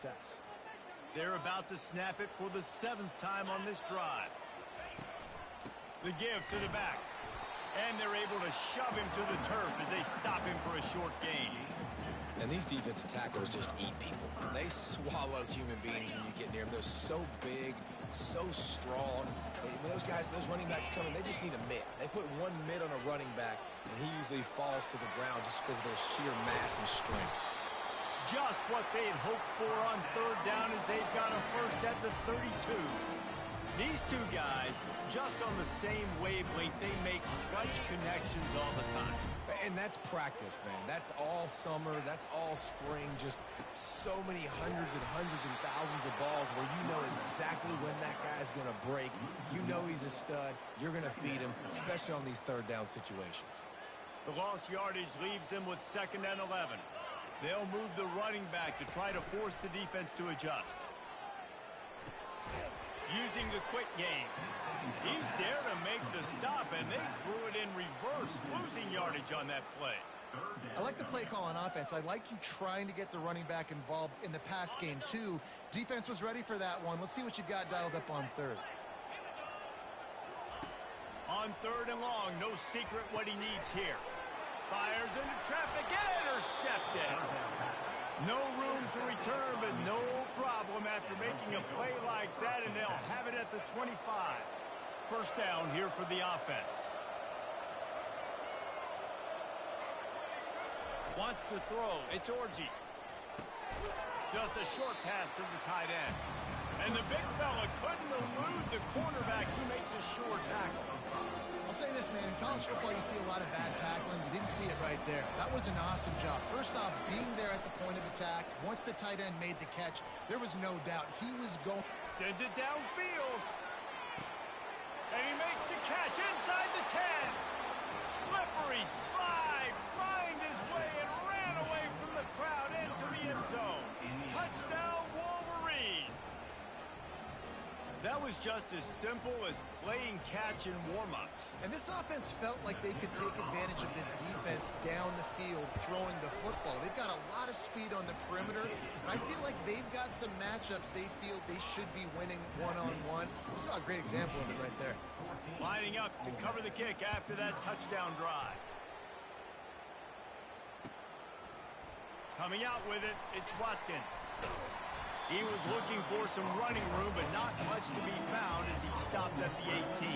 success. They're about to snap it for the 7th time on this drive. The give to the back. And they're able to shove him to the turf as they stop him for a short gain. And these defensive tackles just eat people. They swallow human beings when you get near them. They're so big, so strong. When those guys, those running backs come in, they just need a mitt. They put one mitt on a running back, and he usually falls to the ground just because of their sheer mass and strength. Just what they'd hoped for on 3rd down as they've got a first at the 32. These two guys, just on the same wavelength, they make clutch connections all the time. And that's practice, man. That's all summer. That's all spring. Just so many hundreds and thousands of balls where you know exactly when that guy's going to break. You know he's a stud. You're going to feed him, especially on these 3rd down situations. The lost yardage leaves them with 2nd and 11. They'll move the running back to try to force the defense to adjust. Using the quick game. He's there to make the stop, and they threw it in reverse, losing yardage on that play. I like the play call on offense. I like you trying to get the running back involved in the pass game, too. Defense was ready for that one. Let's see what you got dialed up on 3rd. On 3rd and long, no secret what he needs here. Fires into traffic and intercepted. No room to return, but no problem after making a play like that, and they'll have it at the 25. First down here for the offense. Wants to throw. It's Orji. Just a short pass to the tight end. And the big fella couldn't elude the cornerback who makes a sure tackle. I'll say this, man. In college football, you see a lot of bad tackling. You didn't see it right there. That was an awesome job. First off, being there at the point of attack. Once the tight end made the catch, there was no doubt he was going. Sends it downfield. And he makes the catch inside the 10. Slippery slide. Find his way and ran away from the crowd into the end zone. Touchdown, Wolverines. That was just as simple as playing catch in warm-ups. And this offense felt like they could take advantage of this defense down the field throwing the football. They've got a lot of speed on the perimeter, and I feel like they've got some matchups they feel they should be winning one-on-one. We saw a great example of it right there. Lining up to cover the kick after that touchdown drive. Coming out with it, it's Watkins. He was looking for some running room, but not much to be found as he stopped at the 18.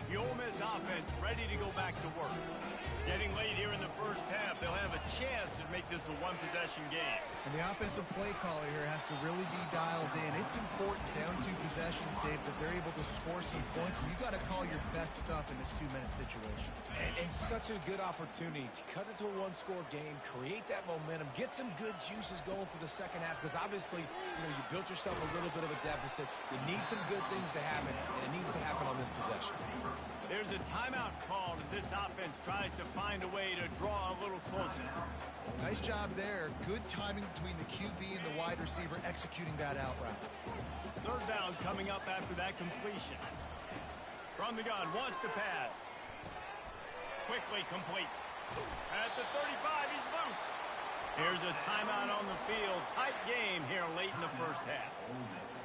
The Ole Miss offense ready to go back to work. Getting late here in the first half, they'll have a chance to make this a one-possession game. And the offensive play caller here has to really be dialed in. It's important down 2 possessions, Dave, that they're able to score some points. So you got to call your best stuff in this 2-minute situation. And such a good opportunity to cut into a 1-score game, create that momentum, get some good juices going for the second half, because obviously, you built yourself a little bit of a deficit. You need some good things to happen, and it needs to happen on this possession. There's a timeout called as this offense tries to find a way to draw a little closer. Nice job there. Good timing between the QB and the wide receiver executing that out route. 3rd down coming up after that completion. From the gun, wants to pass. Quickly complete. At the 35, he's loose. Here's a timeout on the field. Tight game here late in the first half.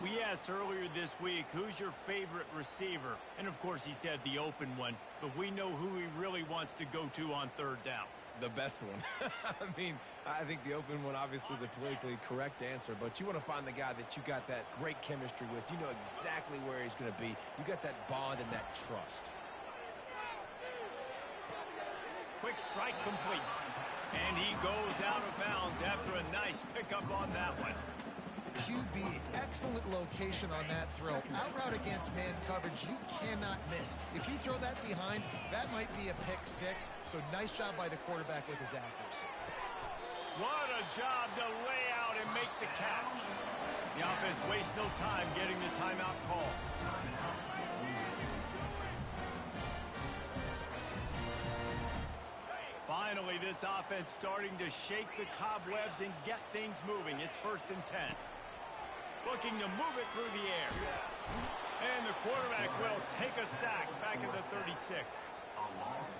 We asked earlier this week, who's your favorite receiver? And, of course, he said the open one. But we know who he really wants to go to on 3rd down. The best one. I think the open one, obviously the politically correct answer. But you want to find the guy that you got that great chemistry with. You know exactly where he's going to be. You got that bond and that trust. Quick strike complete. And he goes out of bounds after a nice pickup on that one. QB, excellent location on that throw. Out route against man coverage, you cannot miss. If you throw that behind, that might be a pick 6. So nice job by the quarterback with his accuracy. What a job to lay out and make the catch. The offense wastes no time getting the timeout call. Finally, this offense starting to shake the cobwebs and get things moving. It's 1st and 10. Looking to move it through the air. And the quarterback will take a sack back at the 36.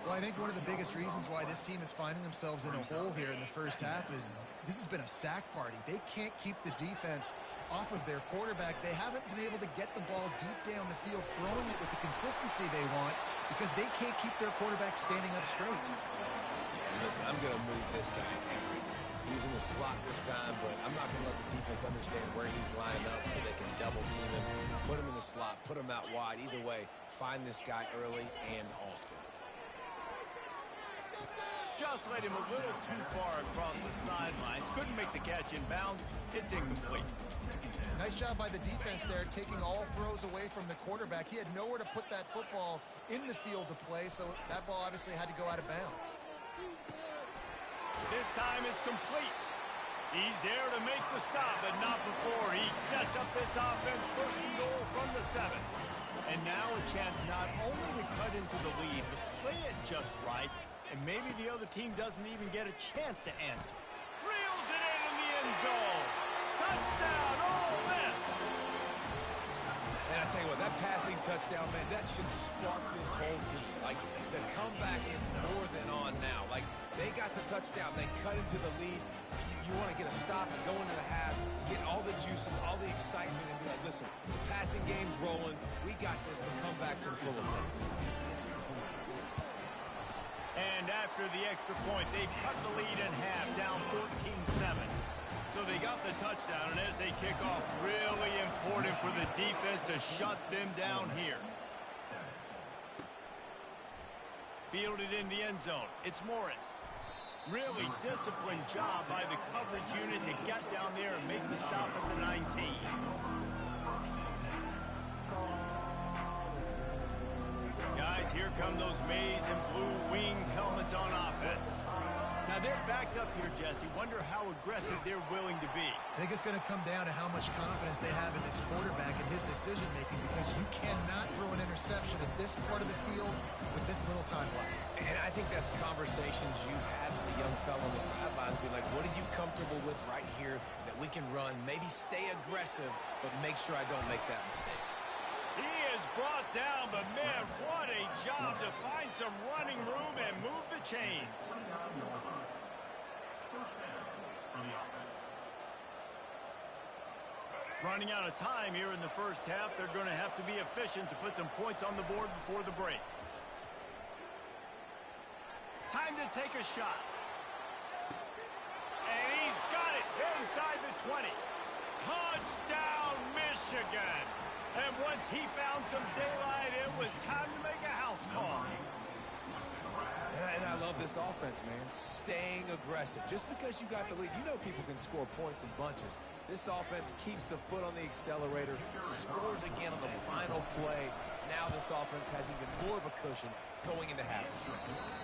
Well, I think one of the biggest reasons why this team is finding themselves in a hole here in the first half is this has been a sack party. They can't keep the defense off of their quarterback. They haven't been able to get the ball deep down the field, throwing it with the consistency they want because they can't keep their quarterback standing up straight. And listen, I'm going to move this guy everywhere. He's in the slot this time, but I'm not going to let the defense understand where he's lined up so they can double team him, put him in the slot, put him out wide. Either way, find this guy early and often. Just led him a little too far across the sidelines. Couldn't make the catch in bounds. It's incomplete. Nice job by the defense there, taking all throws away from the quarterback. He had nowhere to put that football in the field to play, so that ball obviously had to go out of bounds. This time it's complete. He's there to make the stop, but not before he sets up this offense first and goal from the 7. And now a chance not only to cut into the lead, but play it just right, and maybe the other team doesn't even get a chance to answer. Reels it in the end zone. Touchdown, Ole Miss. And I tell you what, that passing touchdown, man, that should spark this whole team. Like, the comeback is more than on now. Like, they got the touchdown. They cut into the lead. You want to get a stop and go into the half, get all the juices, all the excitement, and be like, listen, the passing game's rolling. We got this. The comeback's in full effect. And after the extra point, they cut the lead in half, down 14-7. So they got the touchdown, and as they kick off, really important for the defense to shut them down here. Fielded in the end zone. It's Morris. Really disciplined job by the coverage unit to get down there and make the stop at the 19. Guys, here come those maize and blue winged helmets on offense. Now they're backed up here, Jesse. Wonder how aggressive they're willing to be. I think it's going to come down to how much confidence they have in this quarterback and his decision-making, because you cannot throw an interception at this part of the field with this little time left. And I think that's conversations you've had with the young fellow on the sidelines. Be like, what are you comfortable with right here that we can run? Maybe stay aggressive, but make sure I don't make that mistake. He is brought down, but man, what a job to find some running room and move the chains. Running out of time here in the first half. They're going to have to be efficient to put some points on the board before the break. Time to take a shot. And he's got it inside the 20. Touchdown, Michigan. And once he found some daylight, it was time to make a house call. And I love this offense, man. Staying aggressive. Just because you got the lead, you know people can score points in bunches. This offense keeps the foot on the accelerator, scores again on the final play. Now this offense has even more of a cushion going into halftime.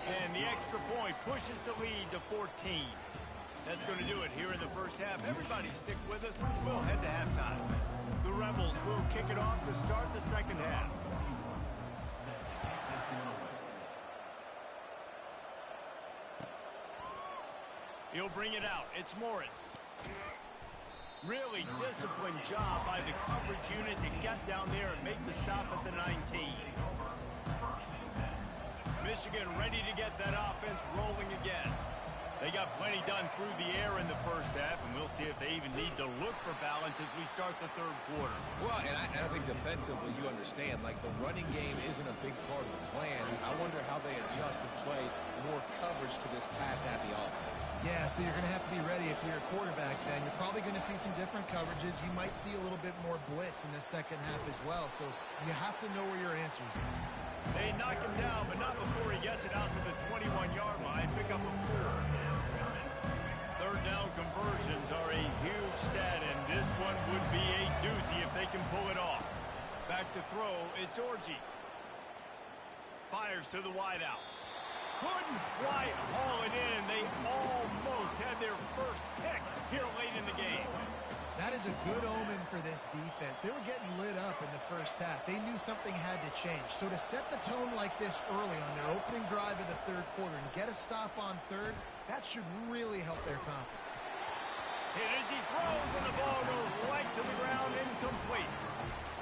And the extra point pushes the lead to 14. That's going to do it here in the first half. Everybody stick with us. We'll head to halftime. The Rebels will kick it off to start the second half. He'll bring it out. It's Morris. Really disciplined job by the coverage unit to get down there and make the stop at the 19. Michigan ready to get that offense rolling again. They got plenty done through the air in the first half, and we'll see if they even need to look for balance as we start the third quarter. Well, and I think defensively, you understand, like the running game isn't a big part of the plan. I wonder how they adjust and play more coverage to this pass-happy offense. Yeah, so you're going to have to be ready if you're a quarterback then. You're probably going to see some different coverages. You might see a little bit more blitz in the second half as well, so you have to know where your answers are. They knock him down, but not before he gets it out to the 21-yard line. Pick up a 4. Third down conversions are a huge stat, and this one would be a doozy if they can pull it off. Back to throw, it's Orji. Fires to the wideout. Couldn't quite haul it in. They almost had their first pick here late in the game. That is a good omen for this defense. They were getting lit up in the first half. They knew something had to change. So to set the tone like this early on their opening drive of the third quarter and get a stop on third, that should really help their confidence. Hit as he throws, and the ball goes right to the ground, incomplete.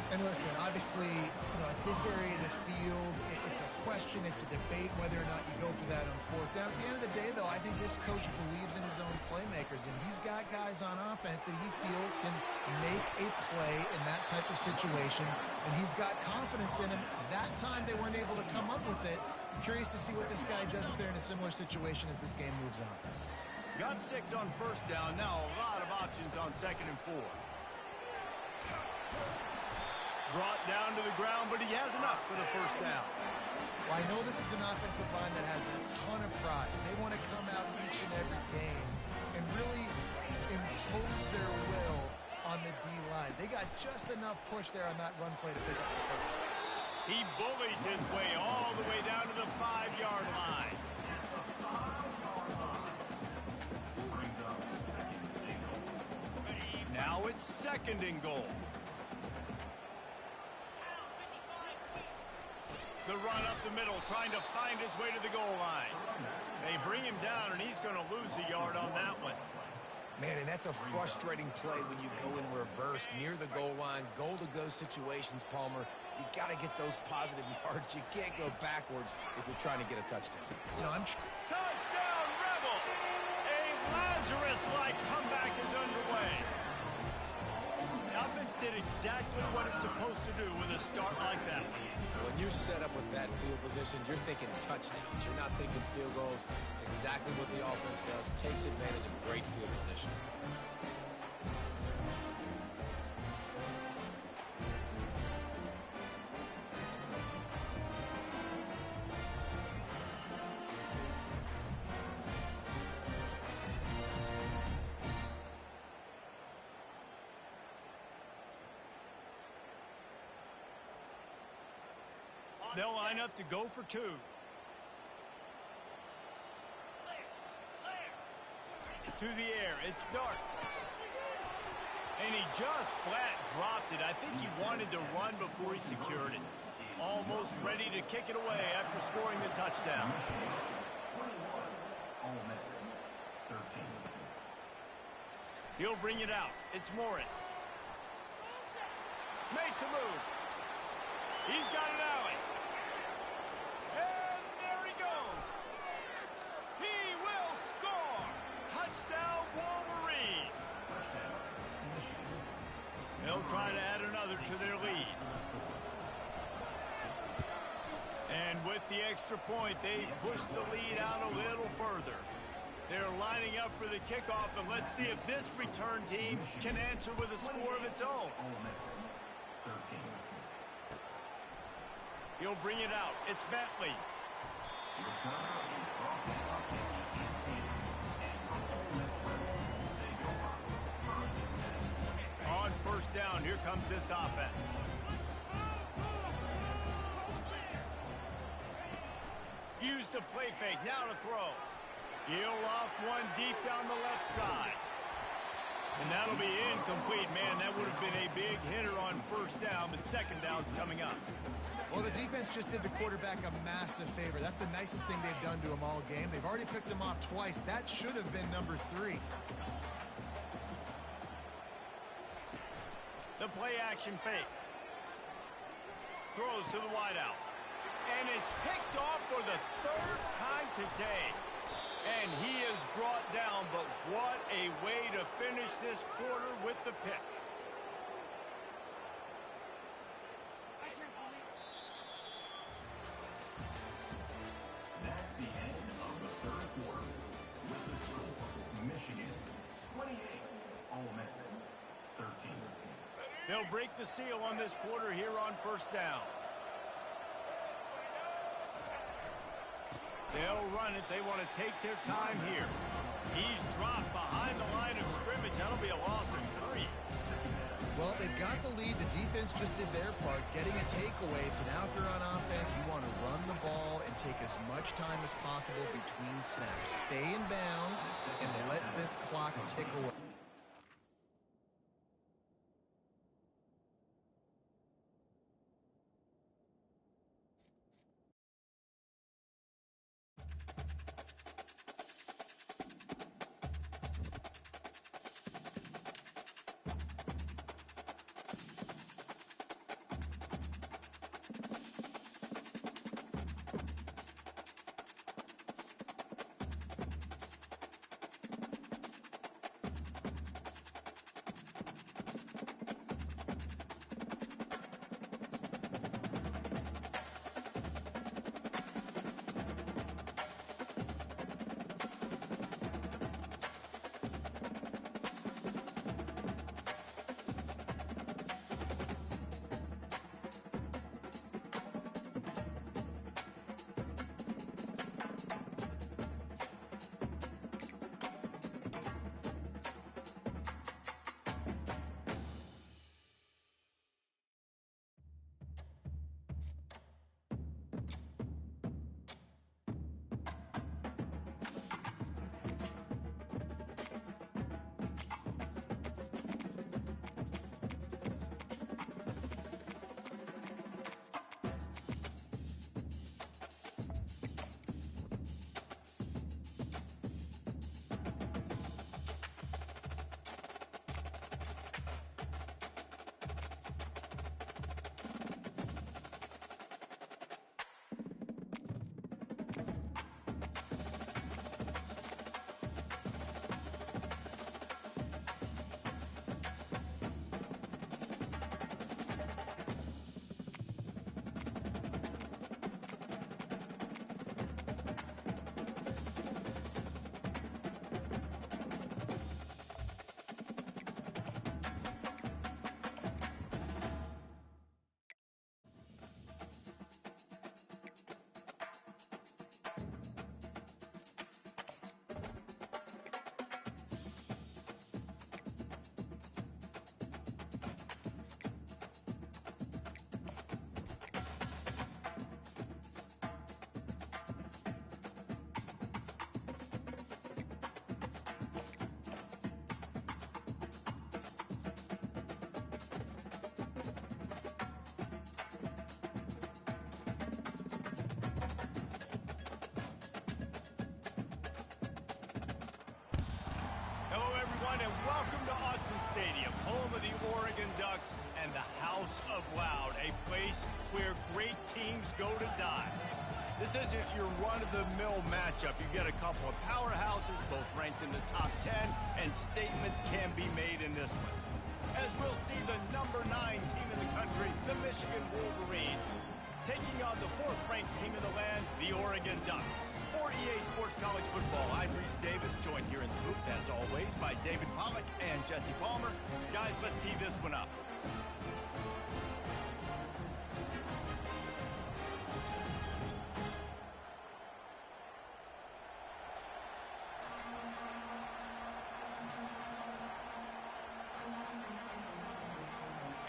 And listen, obviously, at this area of the field, it's a question, it's a debate whether or not you go for that on fourth down. At the end of the day, though, I think this coach believes in his own playmakers, and he's got guys on offense that he feels can make a play in that type of situation, and he's got confidence in him. That time they weren't able to come up with it. I'm curious to see what this guy does if they're in a similar situation as this game moves on. Got 6 on first down. Now a lot of options on 2nd and 4. Brought down to the ground, but he has enough for the first down. Well, I know this is an offensive line that has a ton of pride. They want to come out each and every game and really impose their will on the D-line. They got just enough push there on that run play to pick up the first. He bullies his way all the way down to the 5-yard line. Now it's 2nd and goal. The run up the middle, trying to find his way to the goal line. They bring him down, and he's going to lose a yard on that one. Man, and that's a frustrating play when you go in reverse near the goal line, goal-to-go situations, Palmer. You got to get those positive yards. You can't go backwards if you're trying to get a touchdown. Touchdown, Rebels! A Lazarus-like comeback is underway. The offense did exactly what it's supposed to do with a start like that. When you're set up with that field position, you're thinking touchdowns. You're not thinking field goals. It's exactly what the offense does. Takes advantage of great field position. They'll line up to go for 2. To the air, it's Dart. And he just flat dropped it. I think he wanted to run before he secured it. Almost ready to kick it away after scoring the touchdown. He'll bring it out. It's Morris. Makes a move. He's got an alley. And there he goes. He will score. Touchdown, Wolverines. They'll try to add another to their lead. And with the extra point, they push the lead out a little further. They're lining up for the kickoff, and let's see if this return team can answer with a score of its own. He'll bring it out. It's Bentley. On first down, here comes this offense. Use the play fake. Now to throw. He'll loft one deep down the left side. And that'll be incomplete. Man, that would have been a big hitter on first down, but second down's coming up. Well, the defense just did the quarterback a massive favor. That's the nicest thing they've done to him all game. They've already picked him off twice. That should have been number 3. The play action fake. Throws to the wideout. And it's picked off for the 3rd time today. And he is brought down, but what a way to finish this quarter with the pick. That's the end of the 3rd quarter. With the score, Michigan 28, Ole Miss 13. They'll break the seal on this quarter here on first down. They'll run it. They want to take their time here. He's dropped behind the line of scrimmage. That'll be a loss of 3. Well, they've got the lead. The defense just did their part, getting a takeaway. So now if you're on offense, you want to run the ball and take as much time as possible between snaps. Stay in bounds and let this clock tick away. And welcome to Autzen Stadium, home of the Oregon Ducks and the House of Loud, a place where great teams go to die. This isn't your run-of-the-mill matchup. You get a couple of powerhouses, both ranked in the top 10, and statements can be made in this one. As we'll see the number 9 team in the country, the Michigan Wolverines, taking on the 4th-ranked team in the land, the Oregon Ducks. For EA Sports College Football, I'm Reese Davis, joined here in the booth, as always, by David Pollack and Jesse Palmer. Guys, let's tee this one up.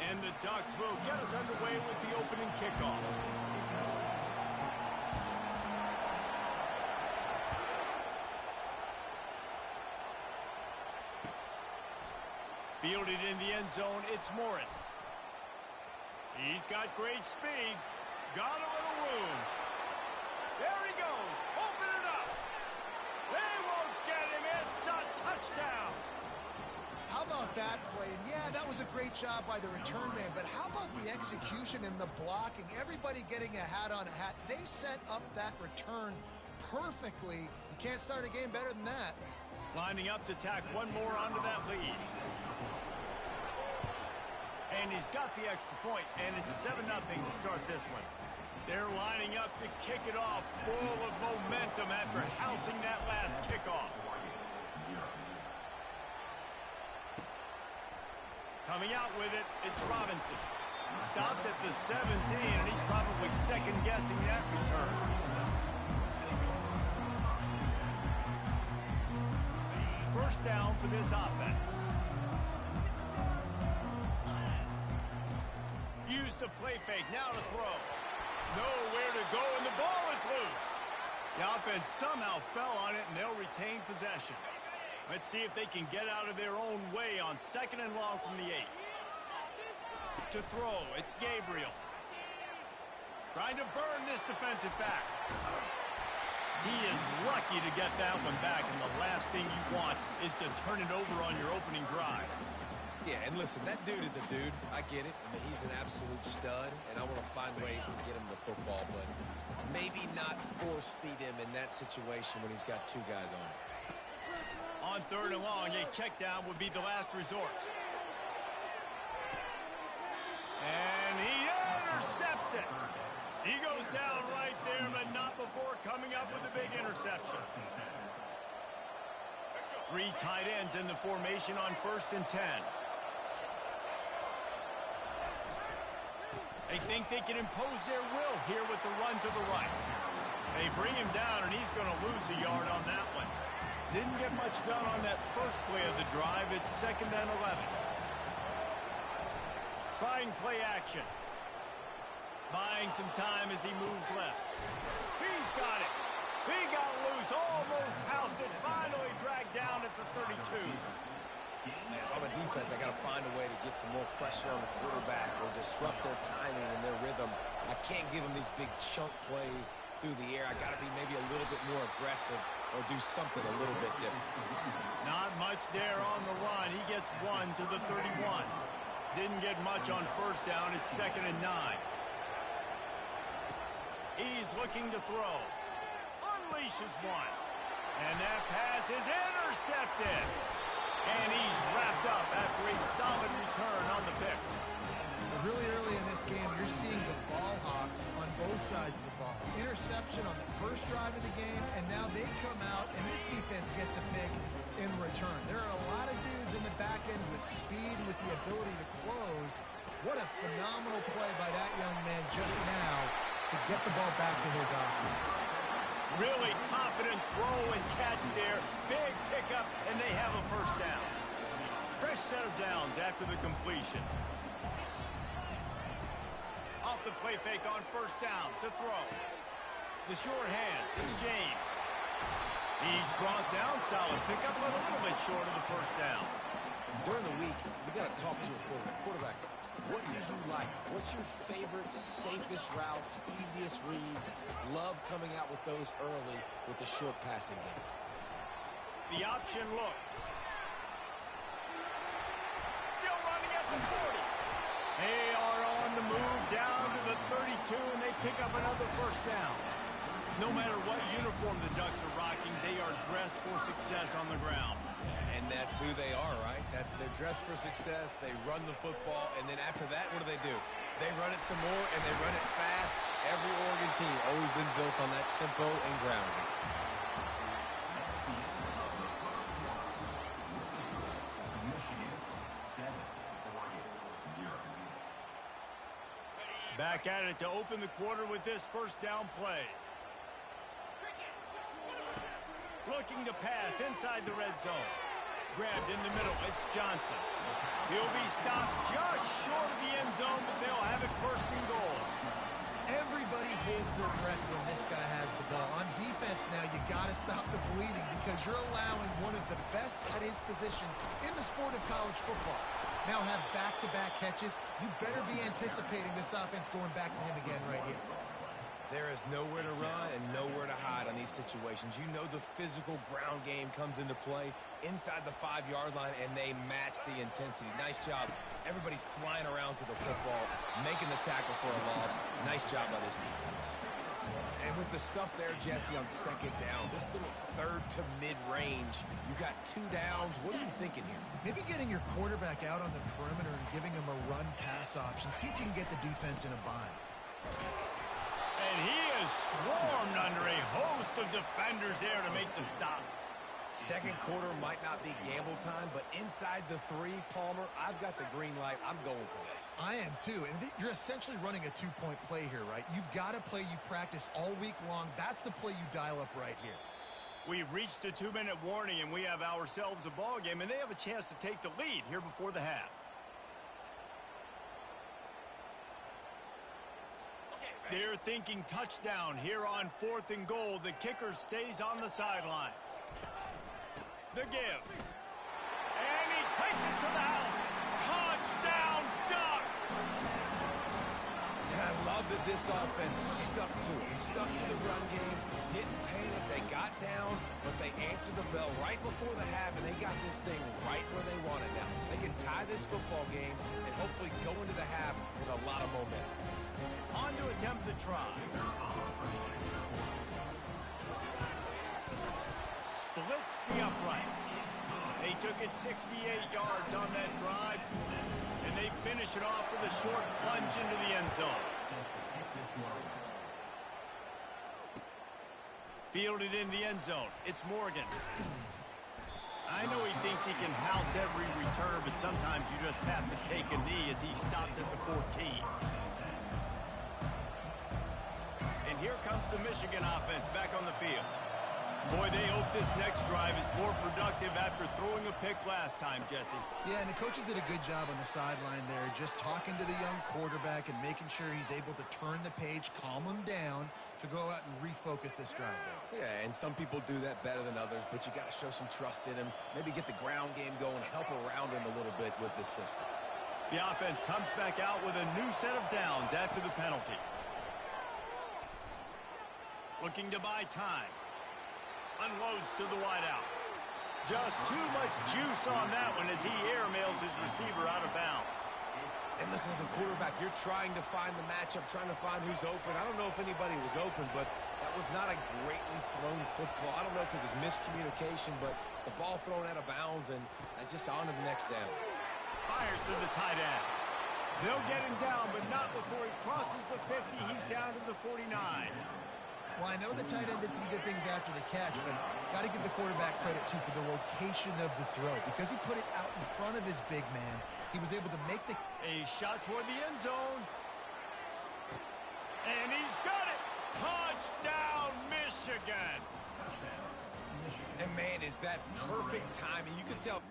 And the Ducks will get us underway with the opening kickoff. Fielded in the end zone, it's Morris. He's got great speed. Got a little room. There he goes. Open it up. They won't get him. It's a touchdown. How about that play? And yeah, that was a great job by the return man, but how about the execution and the blocking? Everybody getting a hat on a hat. They set up that return perfectly. You can't start a game better than that. Lining up to tack one more onto that lead. And he's got the extra point, and it's 7-0 to start this one. They're lining up to kick it off, full of momentum after housing that last kickoff. Coming out with it, it's Robinson. Stopped at the 17, and he's probably second-guessing that return. First down for this offense. Use the play fake, now to throw. Nowhere to go, and the ball is loose. The offense somehow fell on it, and they'll retain possession. Let's see if they can get out of their own way on 2nd and long from the 8. To throw, it's Gabriel. Trying to burn this defensive back. He is lucky to get that one back, and the last thing you want is to turn it over on your opening drive. Yeah, and listen, that dude is a dude. I get it. I mean, he's an absolute stud, and I want to find ways to get him the football, but maybe not force feed him in that situation when he's got 2 guys on him. On 3rd and long, a check down would be the last resort. And he intercepts it. He goes down right there, but not before coming up with a big interception. 3 tight ends in the formation on 1st and 10. They think they can impose their will here with the run to the right. They bring him down, and he's going to lose a yard on that one. Didn't get much done on that first play of the drive. It's 2nd and 11. Trying play action. Buying some time as he moves left. He's got it. He got loose, almost housed it, finally dragged down at the 32. Man, if I'm a defense, I got to find a way to get some more pressure on the quarterback or disrupt their timing and their rhythm. I can't give them these big chunk plays through the air. I got to be maybe a little bit more aggressive or do something a little bit different. Not much there on the run. He gets 1 to the 31. Didn't get much on 1st down. It's 2nd and 9. He's looking to throw. Unleashes one. And that pass is intercepted. And he's wrapped up after a solid return on the pick. Really early in this game, you're seeing the ball hawks on both sides of the ball. Interception on the first drive of the game, and now they come out, and this defense gets a pick in return. There are a lot of dudes in the back end with speed, with the ability to close. What a phenomenal play by that young man just now to get the ball back to his offense. Really confident throw and catch there. Big pickup, and they have a first down. Fresh set of downs after the completion. Off the play fake on 1st down to throw. The short hands, it's James. He's brought down, solid pickup, but a little bit short of the 1st down. During the week, you got to talk to your quarterback. What do you like? What's your favorite, safest routes, easiest reads? Love coming out with those early with the short passing game. The option look. still running at the 40. They are on the move down to the 32, and they pick up another first down. No matter what uniform the Ducks are rocking, they are dressed for success on the ground. And that's who they are, right? They're dressed for success. They run the football, and then after that, what do? They run it some more, and they run it fast. Every Oregon team always been built on that tempo and ground game. Back at it to open the quarter with this first down play. Looking to pass inside the red zone. Grabbed in the middle. It's Johnson. He'll be stopped just short of the end zone, but they'll have it first and goal. Everybody holds their breath when this guy has the ball. On defense now, you got to stop the bleeding because you're allowing one of the best at his position in the sport of college football. Now have back-to-back catches. You better be anticipating this offense going back to him again right here. There is nowhere to run and nowhere to hide on these situations. You know the physical ground game comes into play inside the 5-yard line, and they match the intensity. Nice job. Everybody flying around to the football, making the tackle for a loss. Nice job by this defense. And with the stuff there, Jesse, on second down, this little third to mid-range, you got 2 downs. What are you thinking here? Maybe getting your quarterback out on the perimeter and giving him a run-pass option. See if you can get the defense in a bind. And he is swarmed under a host of defenders there to make the stop. Second quarter might not be gamble time, but inside the 3, Palmer, I've got the green light. I'm going for this. I am too, and you're essentially running a 2-point play here, right? You've got a play you practice all week long. That's the play you dial up right here. We've reached the 2-minute warning, and we have ourselves a ball game, and they have a chance to take the lead here before the half. They're thinking touchdown here on 4th and goal. The kicker stays on the sideline. The give. And he takes it to the house. Touchdown, Ducks! And I love that this offense stuck to it. Stuck to the run game, didn't panic. They got down, but they answered the bell right before the half, and they got this thing right where they want it now. They can tie this football game and hopefully go into the half with a lot of momentum. On to attempt the try. Splits the uprights. They took it 68 yards on that drive, and they finish it off with a short plunge into the end zone. Fielded in the end zone. It's Morgan. I know he thinks he can house every return, but sometimes you just have to take a knee as he stopped at the 14. And here comes the Michigan offense back on the field. Boy, they hope this next drive is more productive after throwing a pick last time, Jesse. Yeah, and the coaches did a good job on the sideline there, just talking to the young quarterback and making sure he's able to turn the page, calm him down to go out and refocus this drive. Yeah, and some people do that better than others, but you got to show some trust in him. Maybe get the ground game going, help around him a little bit with this system. The offense comes back out with a new set of downs after the penalty. Looking to buy time. Unloads to the wideout. Just too much juice on that one as he airmails his receiver out of bounds. And listen, as a quarterback, you're trying to find the matchup, trying to find who's open. I don't know if anybody was open, but that was not a greatly thrown football. I don't know if it was miscommunication, but the ball thrown out of bounds and just on to the next down. Fires to the tight end. They'll get him down, but not before he crosses the 50. He's down to the 49. Well, I know the tight end did some good things after the catch, but got to give the quarterback credit, too, for the location of the throw. Because he put it out in front of his big man, he was able to make the... A shot toward the end zone. And he's got it! Touchdown, Michigan! And, man, is that perfect timing. You can tell...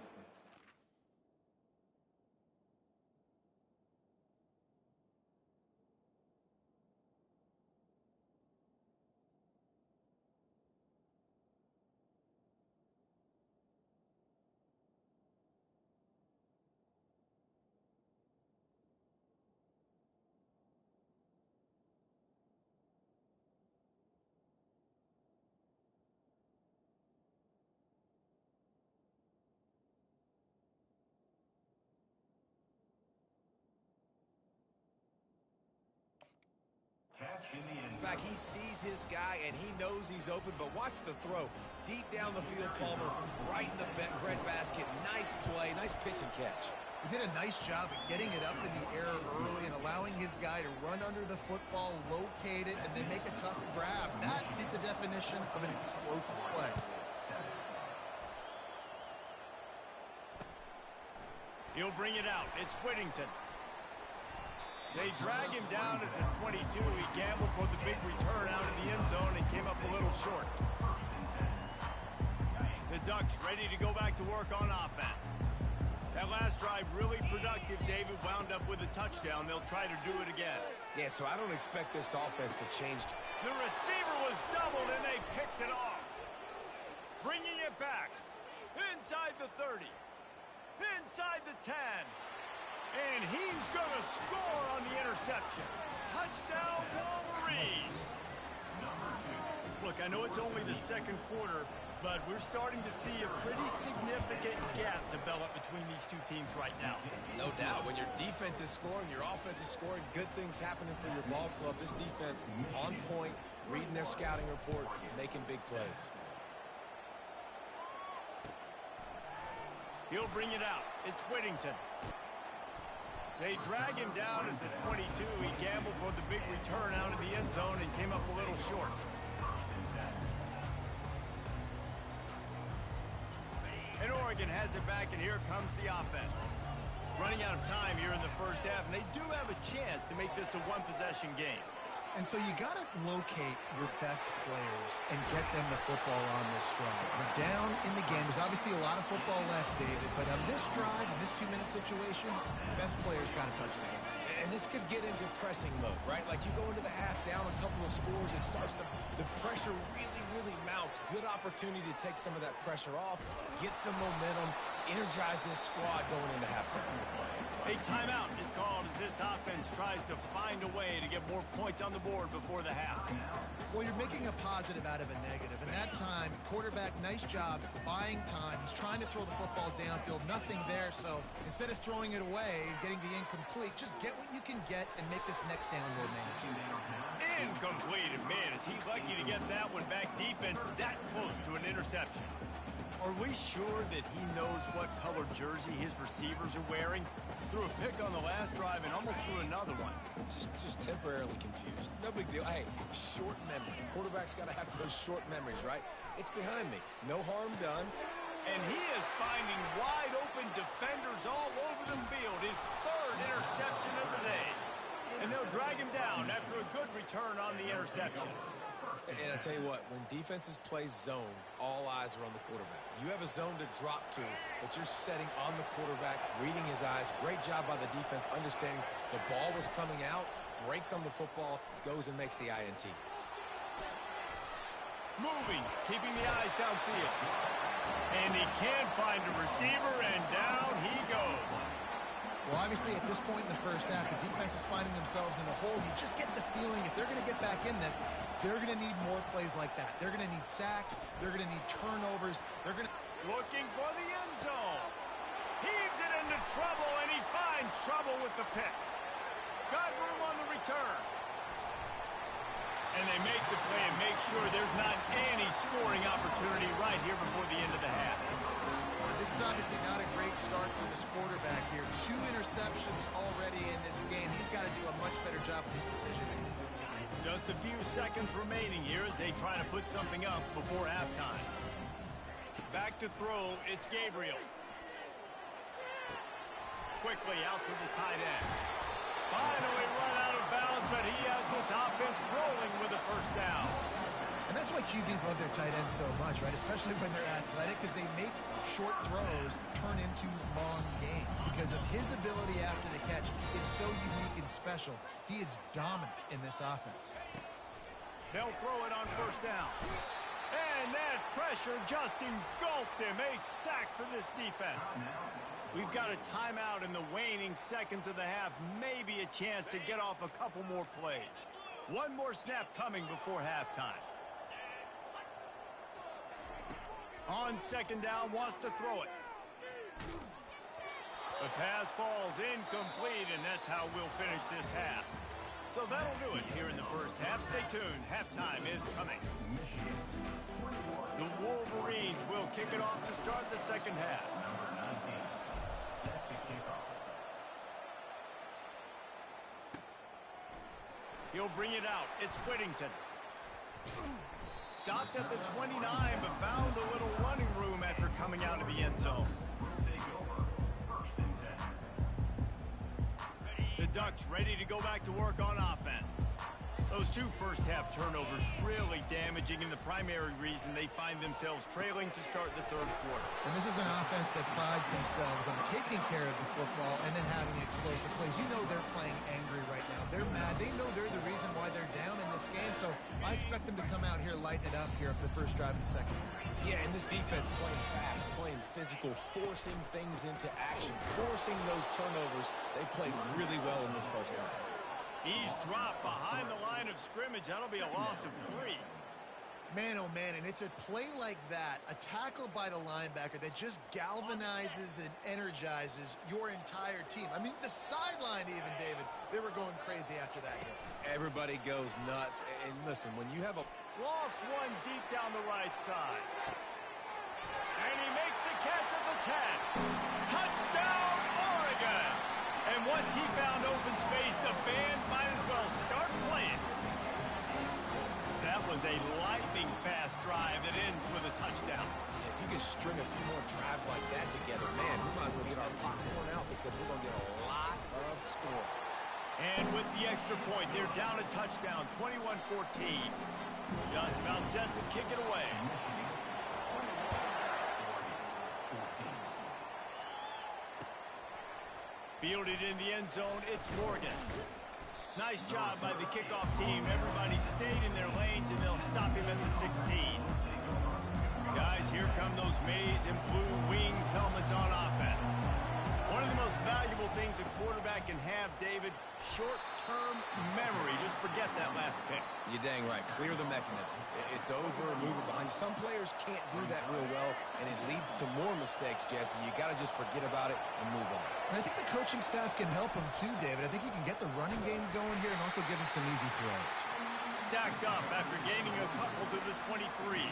in the end In fact, he sees his guy, and he knows he's open, but watch the throw. Deep down the field, Palmer, right in the breadbasket. Nice play, nice pitch and catch. He did a nice job of getting it up in the air early and allowing his guy to run under the football, locate it, and then make a tough grab. That is the definition of an explosive play. He'll bring it out. It's Whittington. They drag him down at the 22. He gambled for the big return out of the end zone and came up a little short. The Ducks ready to go back to work on offense. That last drive really productive. David wound up with a touchdown. They'll try to do it again. Yeah, so I don't expect this offense to change. The receiver was doubled and they picked it off. Bringing it back. Inside the 30. Inside the 10. And he's going to score on the interception. Touchdown, Wolverines. Look, I know it's only the second quarter, but we're starting to see a pretty significant gap develop between these two teams right now. No doubt. When your defense is scoring, your offense is scoring, good things happening for your ball club. This defense on point, reading their scouting report, making big plays. He'll bring it out. It's Whittington. They drag him down at the 22. He gambled for the big return out of the end zone and came up a little short. And Oregon has it back, and here comes the offense. Running out of time here in the first half, and they do have a chance to make this a one-possession game. And so you got to locate your best players and get them the football on this drive. We're down in the game. There's obviously a lot of football left, David, but on this drive, in this 2-minute situation, best players got to touch the game. And this could get into pressing mode, right? Like you go into the half down a couple of scores, it starts to, the pressure really mounts. Good opportunity to take some of that pressure off, get some momentum, energize this squad going into halftime. A timeout is called as this offense tries to find a way to get more points on the board before the half. Well, you're making a positive out of a negative. And that time, quarterback, nice job buying time. He's trying to throw the football downfield. Nothing there. So instead of throwing it away, getting the incomplete, just get what you can get and make this next down more manageable. Incomplete. And man, is he lucky to get that one back. Defense that close to an interception. Are we sure that he knows what color jersey his receivers are wearing? Threw a pick on the last drive and almost threw another one. Just temporarily confused. No big deal. Hey, short memory. Quarterback's got to have those short memories, right? It's behind me. No harm done. And he is finding wide open defenders all over the field. His third interception of the day. And they'll drag him down after a good return on the interception. And I tell you what, when defenses play zone, all eyes are on the quarterback. You have a zone to drop to, but you're setting on the quarterback, reading his eyes. Great job by the defense, understanding the ball was coming out, breaks on the football, goes and makes the INT. Moving, keeping the eyes downfield. And he can find a receiver, and down he goes. Well, obviously, at this point in the first half, the defense is finding themselves in a hole. You just get the feeling if they're going to get back in this, they're going to need more plays like that. They're going to need sacks. They're going to need turnovers. They're going to... Looking for the end zone. Heaves it into trouble, and he finds trouble with the pick. Got room on the return. And they make the play and make sure there's not any scoring opportunity right here before the end of the half. This is obviously not a great start for this quarterback here. 2 interceptions already in this game. He's got to do a much better job with his decision-making. Just a few seconds remaining here as they try to put something up before halftime. Back to throw, it's Gabriel. Quickly out to the tight end. Finally run out of bounds, but he has this offense rolling with a first down. And that's why QBs love their tight ends so much, right? Especially when they're athletic, because they make short throws turn into long games. Because of his ability after the catch, it's so unique and special. He is dominant in this offense. They'll throw it on first down. And that pressure just engulfed him. A sack for this defense. We've got a timeout in the waning seconds of the half. Maybe a chance to get off a couple more plays. One more snap coming before halftime. On second down, wants to throw it. The pass falls incomplete, and that's how we'll finish this half. So that'll do it here in the first half. Stay tuned. Halftime is coming. The Wolverines will kick it off to start the second half. Number 19, set to kick off. He'll bring it out. It's Whittington. Stopped at the 29, but found a little running room after coming out of the end zone. Take over. First and 10. The Ducks ready to go back to work on offense. Those two first-half turnovers really damaging, and the primary reason they find themselves trailing to start the third quarter. And this is an offense that prides themselves on taking care of the football and then having explosive plays. You know they're playing angry right now. They're mad. They know they're the reason why they're down in this game, so I expect them to come out here, lighten it up here for the first drive of the second. Yeah, and this defense playing fast, playing physical, forcing things into action, forcing those turnovers. They played really well in this first half. He's dropped behind the line of scrimmage. That'll be a loss of 3. Man, oh man, and it's a play like that, a tackle by the linebacker that just galvanizes and energizes your entire team. I mean, the sideline even, David, they were going crazy after that hit. Everybody goes nuts. And listen, when you have a... Lost one deep down the right side. And he makes the catch at the 10. Touchdown, Oregon! And once he found open space, the band might as well start playing. That was a lightning-fast drive that ends with a touchdown. If you can string a few more drives like that together, man, we might as well get our popcorn out because we're going to get a lot of score. And with the extra point, they're down a touchdown, 21-14. Just about set to kick it away. Fielded in the end zone, it's Morgan. Nice job by the kickoff team. Everybody stayed in their lanes, and they'll stop him at the 16. Guys, here come those maize and blue winged helmets on offense. One of the most valuable things a quarterback can have, David, short-term memory. Just forget that last pick. You're dang right. Clear the mechanism. It's over, move it behind you. Some players can't do that real well, and it leads to more mistakes, Jesse. You got to just forget about it and move on. And I think the coaching staff can help him too, David. I think you can get the running game going here and also give him some easy throws. Stacked up after gaining a couple to the 23.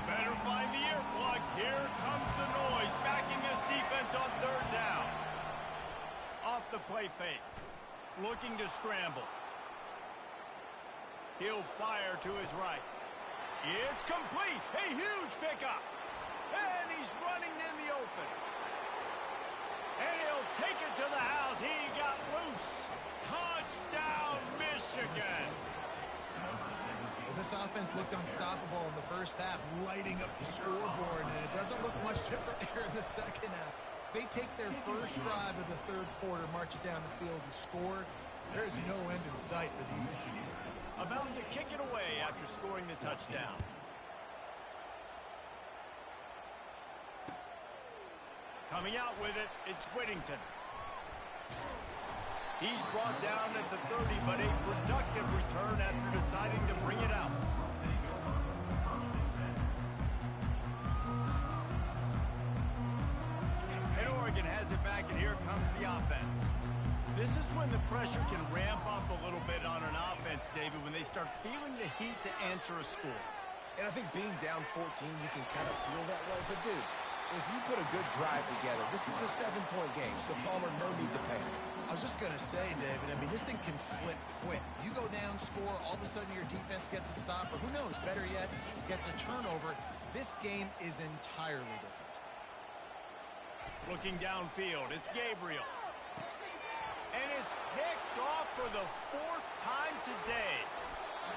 Better find the earplugs. Here comes the noise. Backing this defense on third down. Off the play fake. Looking to scramble. He'll fire to his right. It's complete. A huge pickup. And he's running in the open. And he'll take it to the house. He got loose. Touchdown, Michigan. Well, this offense looked unstoppable in the first half, lighting up the scoreboard, and it doesn't look much different here in the second half. They take their first drive of the third quarter, march it down the field, and score. There's no end in sight for these guys. About to kick it away after scoring the touchdown. Coming out with it, it's Whittington. He's brought down at the 30, but a productive return after deciding to bring it out. And Oregon has it back, and here comes the offense. This is when the pressure can ramp up a little bit on an offense, David, when they start feeling the heat to answer a score. And I think being down 14, you can kind of feel that way. But, dude, if you put a good drive together, this is a 7-point game, so Palmer, no need to panic. I was just going to say, David, I mean, this thing can flip quick. You go down, score, all of a sudden your defense gets a stop, or who knows, better yet, gets a turnover. This game is entirely different. Looking downfield, it's Gabriel. And it's picked off for the 4th time today.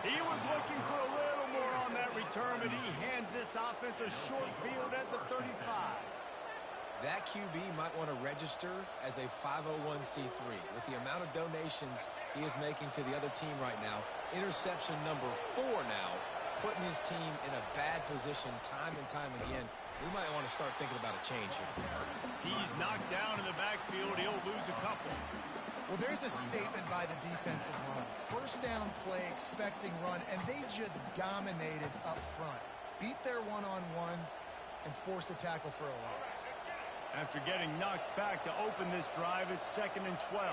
He was looking for a little more on that return, but he hands this offense a short field at the 35. That QB might want to register as a 501c3. With the amount of donations he is making to the other team right now, interception number 4 now, putting his team in a bad position time and time again. We might want to start thinking about a change here. He's knocked down in the backfield. He'll lose a couple. Well, there's a statement by the defensive line. First down play, expecting run, and they just dominated up front. Beat their one-on-ones and forced a tackle for a loss. After getting knocked back to open this drive, it's 2nd and 12.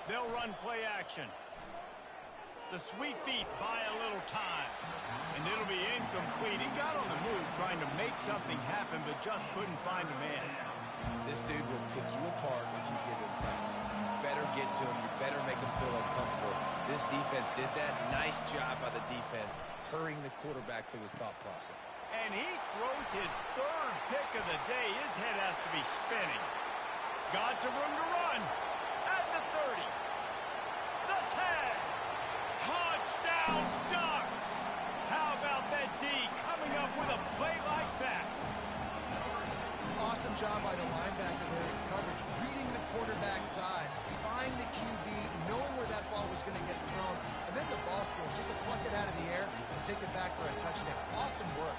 They'll run play action. The sweet feet buy a little time. And it'll be incomplete. He got on the move trying to make something happen, but just couldn't find a man. This dude will pick you apart if you give him time. You better get to him. You better make him feel uncomfortable. This defense did that. Nice job by the defense, hurrying the quarterback through his thought process. And he throws his 3rd pick of the day. His head has to be spinning. Got some room to run. At the 30. The 10. Touchdown Ducks! How about that D coming up with a play like that? Awesome job by the linebacker there in coverage, reading the quarterback's eyes, spying the QB, knowing where that ball was going to get thrown, and then the ball skills just to pluck it out of the air and take it back for a touchdown. Awesome work.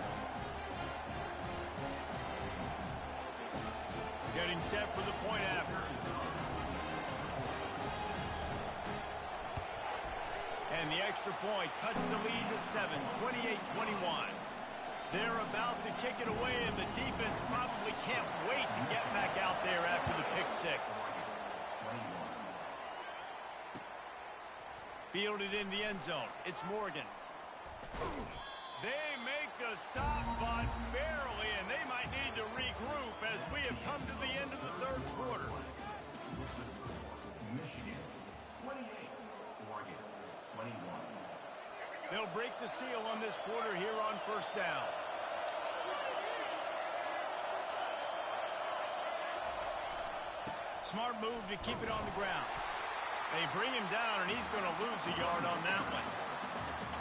Getting set for the point after. And the extra point cuts the lead to 7, 28-21. They're about to kick it away, and the defense probably can't wait to get back out there after the pick six. Fielded in the end zone. It's Morgan. They make the stop, but barely, and they might need to regroup as we have come to the end of the 3rd quarter. Michigan 28, Oregon 21. They'll break the seal on this quarter here on 1st down. Smart move to keep it on the ground. They bring him down, and he's going to lose a yard on that one.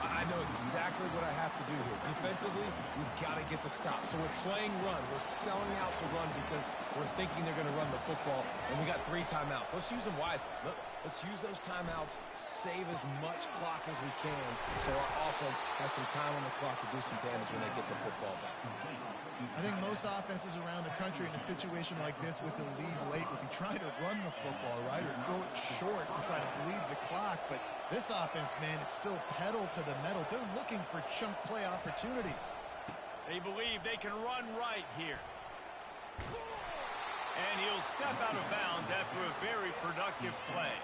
I know exactly what I have to do here. Defensively, we've got to get the stop. So we're playing run. We're selling out to run because we're thinking they're going to run the football, and we got 3 timeouts. Let's use them wisely. Let's use those timeouts, save as much clock as we can so our offense has some time on the clock to do some damage when they get the football back. I think most offenses around the country in a situation like this with the lead late would be trying to run the football, right, or throw it short and try to bleed the clock. But this offense, man, it's still pedal to the metal. They're looking for chunk play opportunities. They believe they can run right here. And he'll step out of bounds after a very productive play.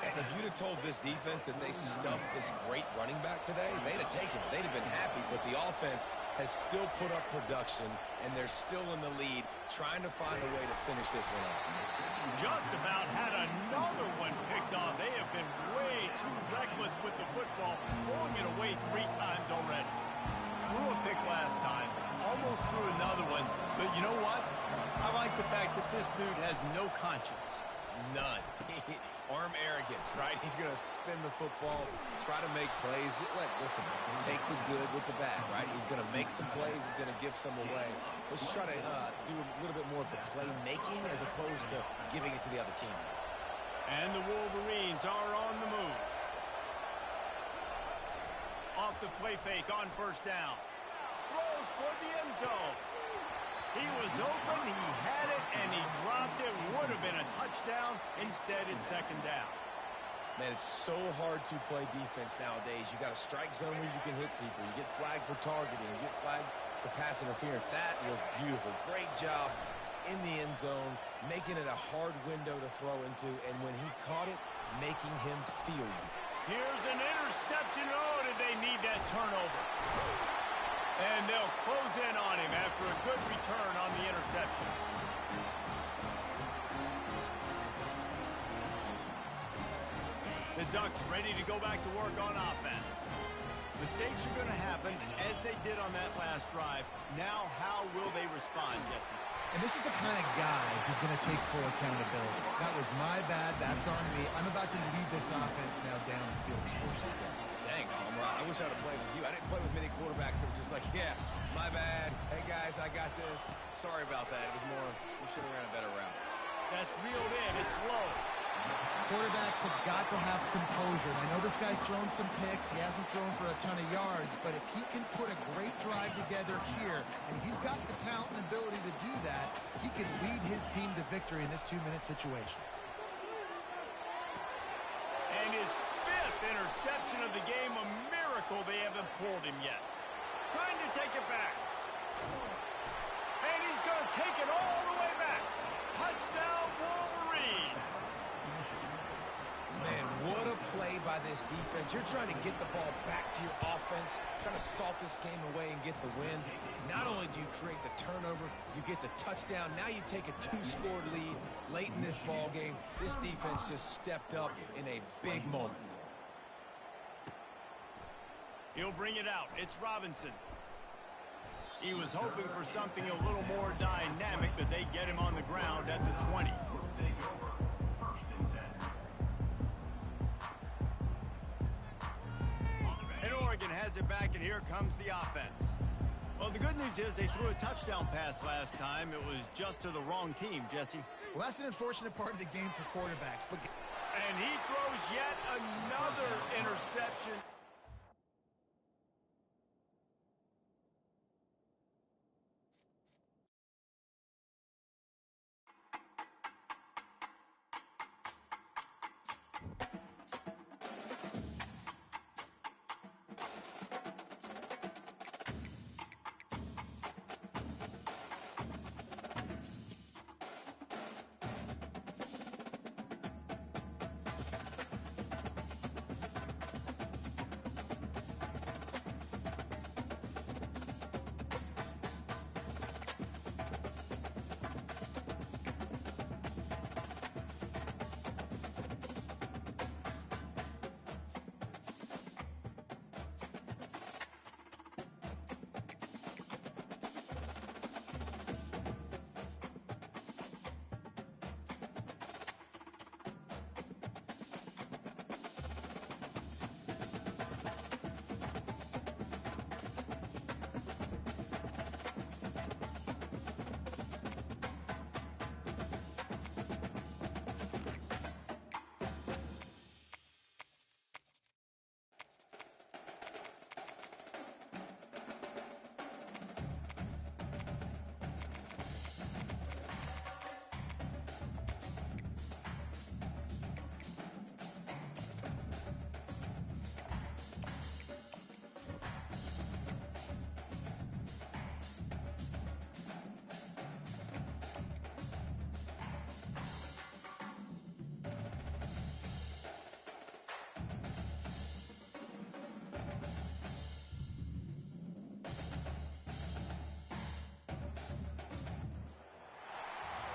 And if you'd have told this defense that they stuffed this great running back today, they'd have taken it. They'd have been happy, but the offense has still put up production, and they're still in the lead, trying to find a way to finish this one off. Just about had another one picked off. They have been way too reckless with the football, throwing it away 3 times already. Threw a pick last time, almost threw another one, but you know what? I like the fact that this dude has no conscience. None. Arm arrogance, right? He's going to spin the football, try to make plays. Listen, take the good with the bad, right? He's going to make some plays. He's going to give some away. Let's try to do a little bit more of the playmaking as opposed to giving it to the other team. And the Wolverines are on the move. Off the play fake on 1st down. Throws for the end zone. He was open, he had it, and he dropped it. Would have been a touchdown. Instead, it's 2nd down. Man, it's so hard to play defense nowadays. You got a strike zone where you can hit people. You get flagged for targeting. You get flagged for pass interference. That was beautiful. Great job in the end zone, making it a hard window to throw into, and when he caught it, making him feel you. Here's an interception. Oh, did they need that turnover? And they'll close in on him after a good return on the interception. The Ducks ready to go back to work on offense. Mistakes are going to happen, as they did on that last drive. Now, how will they respond, Jesse? And this is the kind of guy who's going to take full accountability. That was my bad. That's on me. I'm about to lead this offense now down the field and score some points. Dang, Homer, I wish I'd have played with you. I didn't play with many quarterbacks that were just like, yeah, my bad. Hey, guys, I got this. Sorry about that. It was more, we should have ran a better route. That's reeled in. It's low. Quarterbacks have got to have composure. And I know this guy's thrown some picks. He hasn't thrown for a ton of yards. But if he can put a great drive together here, and he's got the talent and ability to do that, he can lead his team to victory in this 2-minute situation. And his 5th interception of the game, a miracle they haven't pulled him yet. Trying to take it back. And he's going to take it all the way back. Touchdown, Wolverine. Man, what a play by this defense. You're trying to get the ball back to your offense, trying to salt this game away and get the win. Not only do you create the turnover, you get the touchdown. Now you take a 2-score lead late in this ball game. This defense just stepped up in a big moment. He'll bring it out. It's Robinson. He was hoping for something a little more dynamic, but they get him on the ground at the 20. And Oregon has it back, and here comes the offense. Well, the good news is they threw a touchdown pass last time. It was just to the wrong team, Jesse. Well, that's an unfortunate part of the game for quarterbacks. But And he throws yet another interception.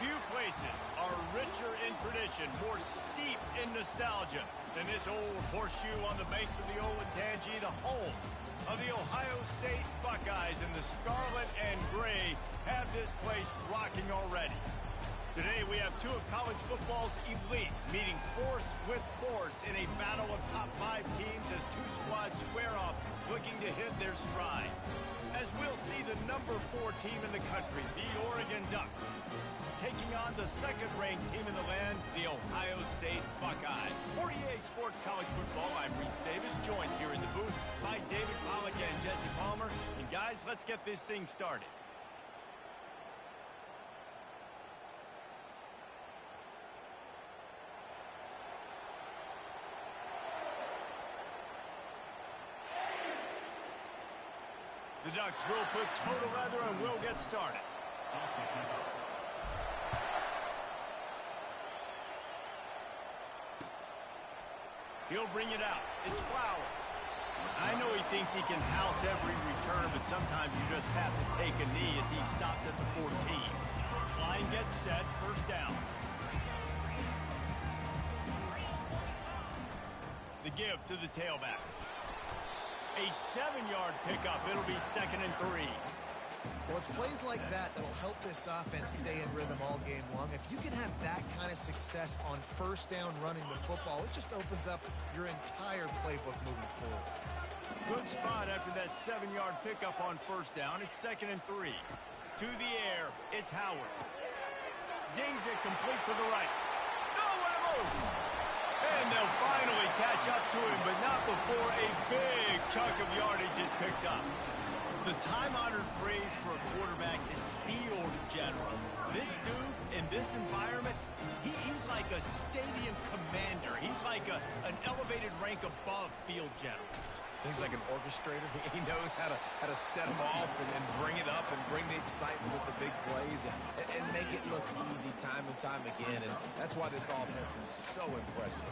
Few places are richer in tradition, more steep in nostalgia than this old horseshoe on the banks of the Olentangy, the home of the Ohio State Buckeyes. And the scarlet and gray have this place rocking already. Today we have two of college football's elite meeting force with force in a battle of top 5 teams as two squads square off looking to hit their stride. As we'll see the number 4 team in the country, the Oregon Ducks, taking on the second-ranked team in the land, the Ohio State Buckeyes. For EA Sports College Football, I'm Reese Davis, joined here in the booth by David Pollack and Jesse Palmer. And guys, let's get this thing started. The Ducks will put total leather and will get started. He'll bring it out. It's Flowers. I know he thinks he can house every return, but sometimes you just have to take a knee as he stopped at the 14. Line gets set. First down. The give to the tailback. A 7-yard pickup. It'll be 2nd and 3. well, it's plays like that that'll help this offense stay in rhythm all game long. If you can have that kind of success on first down running the football, it just opens up your entire playbook moving forward. Good spot after that 7-yard pickup on first down. It's 2nd and 3. To the air, it's Howard. Zings it complete to the right. Nowhere moves! And they'll finally catch up to him, but not before a big chunk of yardage is picked up. The time-honored phrase for a quarterback is field general. This dude, in this environment, he's like a stadium commander. He's like an elevated rank above field general. He's like an orchestrator. He knows how to set them off and bring it up and bring the excitement with the big plays and make it look easy time and time again. And that's why this offense is so impressive.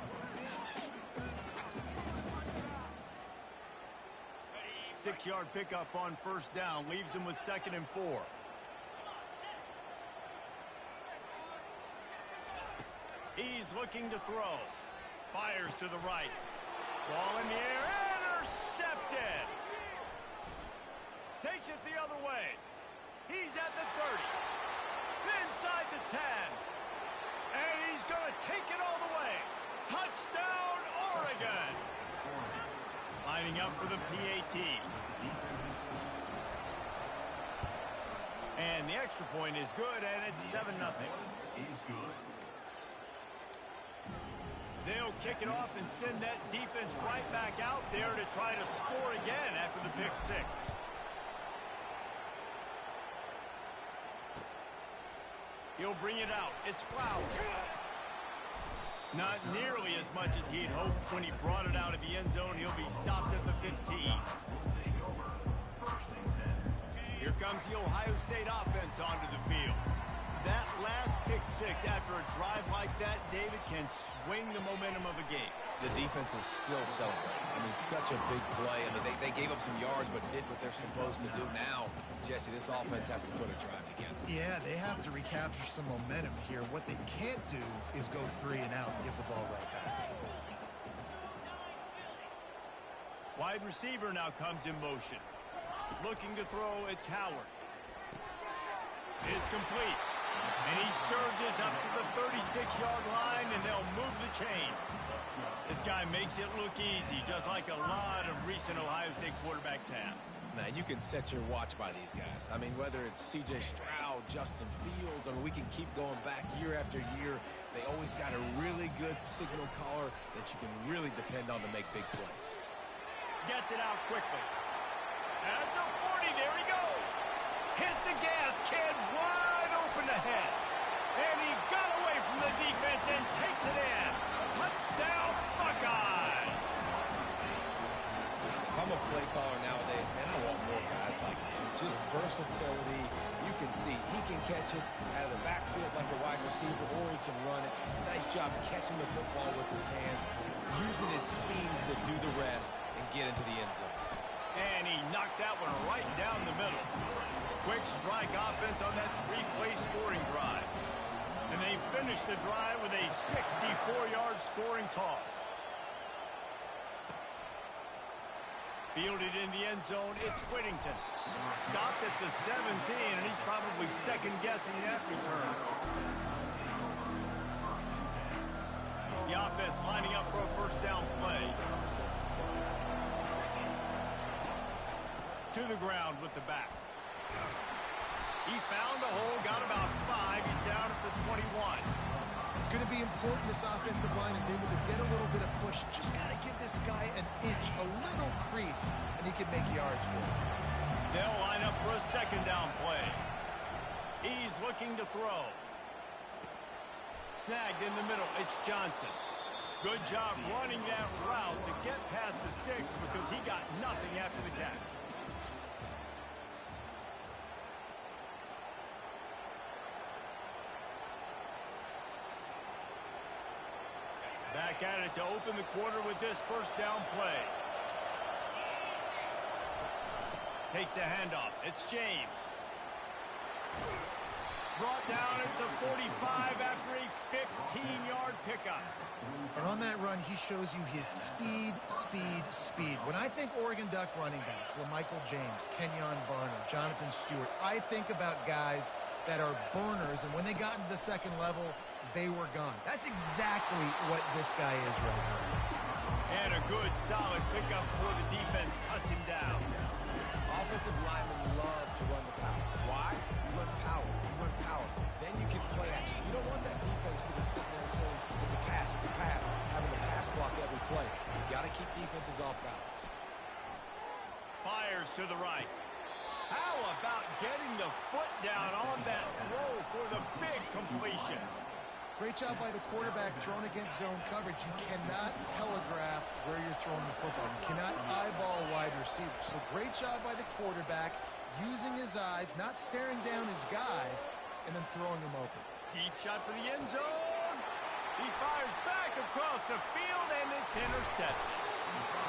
6-yard pickup on first down leaves him with 2nd and 4. He's looking to throw. Fires to the right. Ball in the air. Intercepted. Takes it the other way. He's at the 30. Inside the 10. And he's going to take it all the way. Touchdown, Oregon. Lining up for the PAT. And the extra point is good, and it's 7-0. Is good. They'll kick it off and send that defense right back out there to try to score again after the pick 6. He'll bring it out. It's Flowers. Not nearly as much as he'd hoped when he brought it out of the end zone. He'll be stopped at the 15. Here comes the Ohio State offense onto the field. That last pick 6 after a drive like that, David, can swing the momentum of a game. The defense is still celebrating. I mean, such a big play. I mean, they gave up some yards but did what they're supposed to do. Now, Jesse, this offense has to put a drive together. Yeah, they have to recapture some momentum here. What they can't do is go 3 and out and give the ball right back. Wide receiver now comes in motion. Looking to throw, it's Howard. It's complete. And he surges up to the 36-yard line, and they'll move the chain. This guy makes it look easy, just like a lot of recent Ohio State quarterbacks have. Now, you can set your watch by these guys. I mean, whether it's C.J. Stroud, Justin Fields, I mean, we can keep going back year after year. They always got a really good signal caller that you can really depend on to make big plays. Gets it out quickly. At the 40, there he goes. Hit the gas, kid, wide open ahead. And he got away from the defense and takes it in. Touchdown, Buckeyes. If I'm a play caller nowadays, man, I want more guys like this. Just versatility. You can see he can catch it out of the backfield like a wide receiver, or he can run it. Nice job catching the football with his hands, using his speed to do the rest and get into the end zone. And he knocked that one right down the middle. Quick strike offense on that 3-play scoring drive. And they finished the drive with a 64-yard scoring toss. Fielded in the end zone, it's Whittington. Stopped at the 17, and he's probably second-guessing that return. The offense lining up for a first down play. To the ground with the back. He found a hole, got about 5. He's down at the 21. It's going to be important this offensive line is able to get a little bit of push. Just got to give this guy an inch, a little crease, and he can make yards for him. They'll line up for a second down play. He's looking to throw. Snagged in the middle. It's Johnson. Good job running that route to get past the sticks because he got nothing after the catch. Back at it to open the quarter with this first down play. Takes a handoff. It's James. Brought down at the 45 after a 15-yard pickup. And on that run, he shows you his speed, speed, speed. When I think Oregon Duck running backs, LaMichael James, Kenyon Barner, Jonathan Stewart, I think about guys that are burners, and when they got into the second level, they were gone. That's exactly what this guy is right now. And a good, solid pickup for the defense. Cuts him down. Offensive linemen love to run the power. Why? You run power. You run power. Then you can play action. You don't want that defense to be sitting there saying, it's a pass, having to pass block every play. You got to keep defenses off balance. Fires to the right. How about getting the foot down on that throw for the big completion? Great job by the quarterback thrown against zone coverage. You cannot telegraph where you're throwing the football. You cannot eyeball wide receivers. So great job by the quarterback using his eyes, not staring down his guy, and then throwing him open. Deep shot for the end zone. He fires back across the field, and it's intercepted.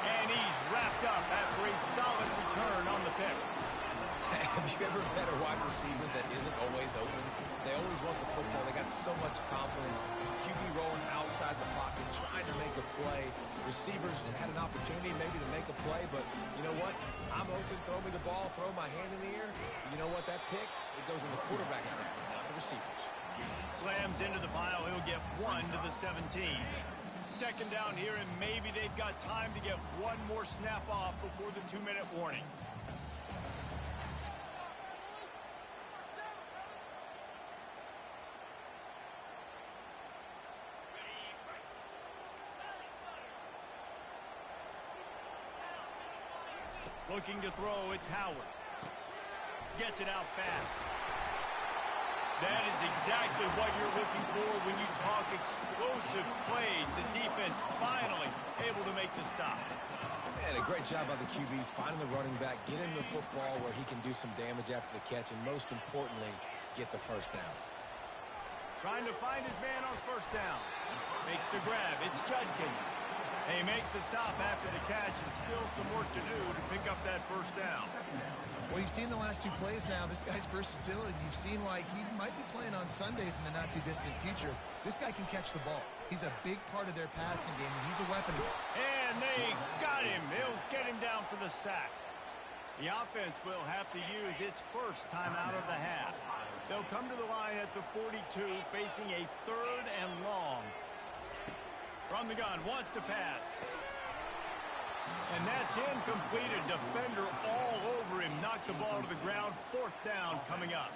And he's wrapped up after a solid return on the pick. Have you ever met a wide receiver that isn't always open? They always want the football. They got so much confidence. QB rolling outside the pocket, trying to make a play. Receivers had an opportunity maybe to make a play, but you know what? I'm open. Throw me the ball. Throw my hand in the air. You know what? That pick, it goes in the quarterback stats, not the receivers. Slams into the pile. He'll get 1 to the 17. Second down here, and maybe they've got time to get one more snap off before the 2-minute warning. Looking to throw, it's Howard. Gets it out fast. That is exactly what you're looking for when you talk explosive plays. The defense finally able to make the stop. And a great job by the QB finding the running back, getting the football where he can do some damage after the catch, and most importantly, get the first down. Trying to find his man on first down. Makes the grab. It's Judkins. They make the stop after the catch, and still some work to do to pick up that first down. Well, you've seen the last 2 plays now. This guy's versatility. You've seen why he might be playing on Sundays in the not-too-distant future. This guy can catch the ball. He's a big part of their passing game, and he's a weapon. And they got him. They'll get him down for the sack. The offense will have to use its first timeout of the half. They'll come to the line at the 42, facing a 3rd and long. From the gun, wants to pass. And that's incomplete. A defender all over him. Knocked the ball to the ground. 4th down coming up.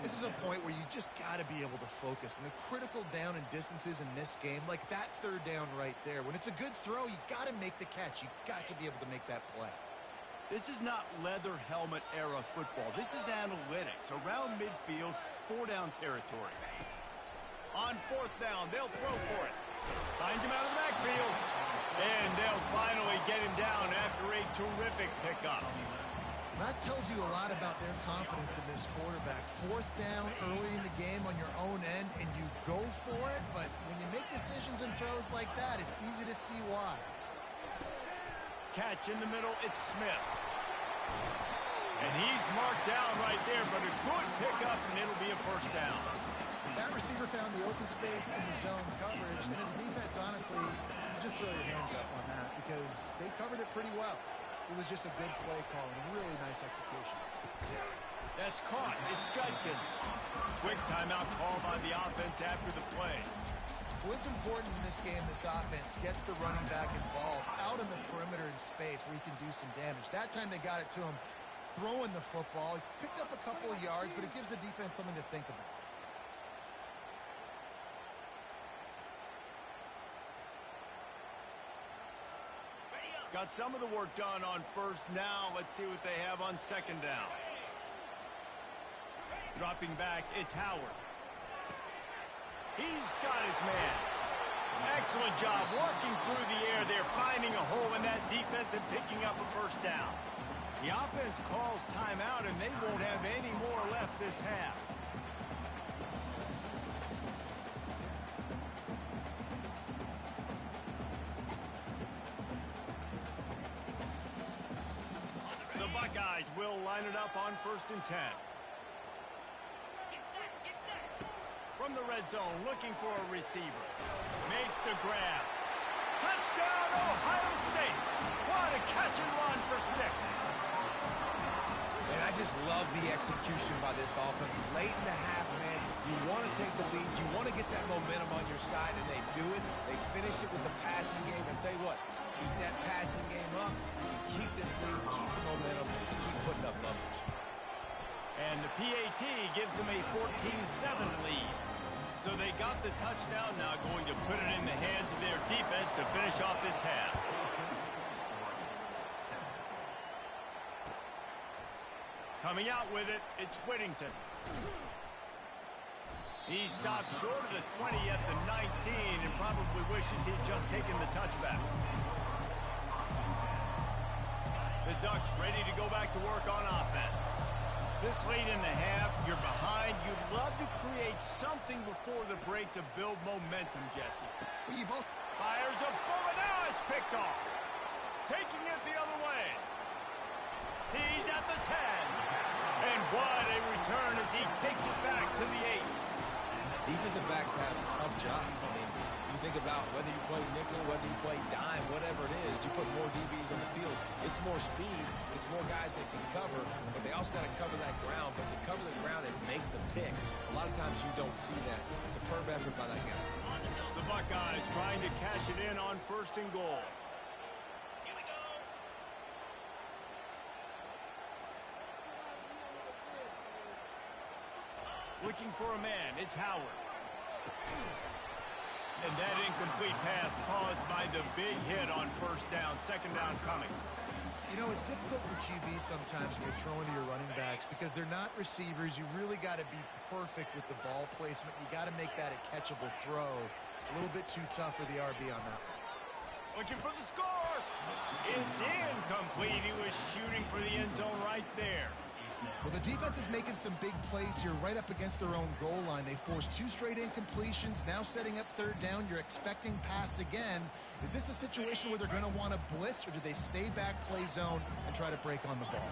This is a point where you just got to be able to focus. And the critical down and distances in this game, like that 3rd down right there. When it's a good throw, you got to make the catch. You got to be able to make that play. This is not leather helmet era football. This is analytics. Around midfield, 4-down territory. On 4th down, they'll throw for it. Finds him out of the backfield. And they'll finally get him down after a terrific pickup. That tells you a lot about their confidence in this quarterback. 4th down early in the game on your own end, and you go for it. But when you make decisions and throws like that, it's easy to see why. Catch in the middle, it's Smith. And he's marked down right there, but a good pickup, and it'll be a first down. That receiver found the open space in the zone coverage, and as a defense, honestly, you just throw your hands up on that because they covered it pretty well. It was just a good play call and really nice execution. That's caught. It's Judkins. Quick timeout call by the offense after the play. Well, it's important in this game, this offense gets the running back involved out in the perimeter in space where he can do some damage. That time they got it to him throwing the football. He picked up a couple of yards, but it gives the defense something to think about. Got some of the work done on first. Now let's see what they have on 2nd down. Dropping back, it's Howard. He's got his man. Excellent job working through the air there, finding a hole in that defense and picking up a first down. The offense calls timeout, and they won't have any more left this half. The Buckeyes will line it up on 1st and 10. From the red zone, looking for a receiver. Makes the grab. Touchdown, Ohio State. What a catch and run for 6. And I just love the execution by this offense. Late in the half, man, you want to take the lead. You want to get that momentum on your side, and they do it. They finish it with the passing game. And tell you what, keep that passing game up. You keep this lead, keep the momentum, keep putting up numbers. And the PAT gives them a 14-7 lead. So they got the touchdown, now going to put it in the hands of their defense to finish off this half. Coming out with it, it's Whittington. He stopped short of the 20 at the 19 and probably wishes he'd just taken the touchback. The Ducks ready to go back to work on offense. This late in the half, you're behind. You'd love to create something before the break to build momentum, Jesse. Fires a bullet. Now it's picked off. Taking it the other way. He's at the 10. And what a return as he takes it back to the 8. Defensive backs have tough jobs. I mean, you think about whether you play nickel, whether you play dime, whatever it is, you put more DBs on the field. It's more speed. It's more guys that can cover, but they also got to cover that ground. But to cover the ground and make the pick, a lot of times you don't see that. Superb effort by that guy. The Buckeyes trying to cash it in on 1st and goal. Looking for a man, it's Howard. And that incomplete pass caused by the big hit on 1st down, 2nd down coming. You know, it's difficult for QB sometimes when you're throwing to your running backs because they're not receivers. You really got to be perfect with the ball placement. You got to make that a catchable throw. A little bit too tough for the RB on that one. Looking for the score. It's incomplete. He was shooting for the end zone right there. Well, the defense is making some big plays here right up against their own goal line. They forced 2 straight incompletions. Now setting up 3rd down. You're expecting pass again. Is this a situation where they're going to want to blitz, or do they stay back, play zone, and try to break on the ball?